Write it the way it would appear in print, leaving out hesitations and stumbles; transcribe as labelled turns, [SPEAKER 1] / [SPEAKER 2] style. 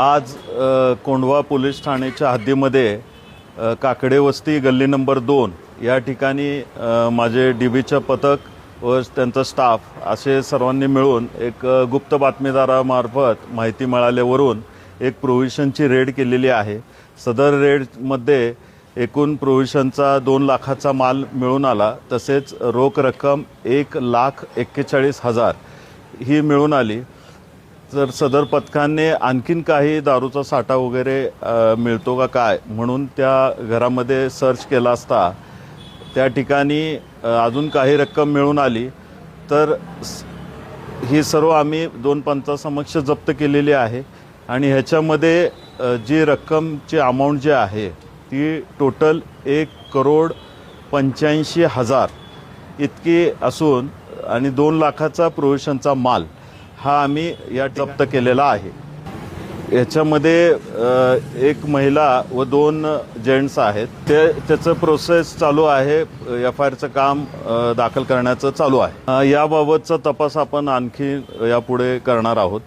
[SPEAKER 1] आज कोंढवा पोलीस ठाण्याच्या हद्दीमध्ये काकडे वस्ती गल्ली नंबर 2 या ठिकाणी माझे डीबीचं पथक व त्यांचा स्टाफ असे सर्वांनी मिळून एक गुप्त बातमीदारामार्फत माहिती मिळाल्यावरून एक प्रोव्हिजनची रेड केलेली आहे। सदर रेडमध्ये एकूण प्रोव्हिजनचा 2 लाखाचा माल मिळून आला, तसेच रोख रक्कम 1,41,40,000 ही मिळून आली। तर सदर पथकाने आणखीन काही दारूचा साठा वगैरे मिळतो का काय म्हणून त्या घरामध्ये सर्च केला असता त्या ठिकाणी अजून काही रक्कम मिळून आली। तर ही सर्व आम्ही 2 पंचासमक्ष जप्त केलेली आहे आणि ह्याच्यामध्ये जी रक्कमची अमाऊंट जी आहे ती टोटल 1,85,00,000 इतकी असून आणि 2 लाखाचा प्रोव्हिजनचा माल हा आम्ही या जप्त केलेला आहे। याच्यामध्ये एक महिला व 2 जेंट्स आहेत। त्याचं प्रोसेस चालू आहे, FIRचं काम दाखल करण्याचं चालू आहे। याबाबतचा तपास आपण आणखी यापुढे करणार आहोत।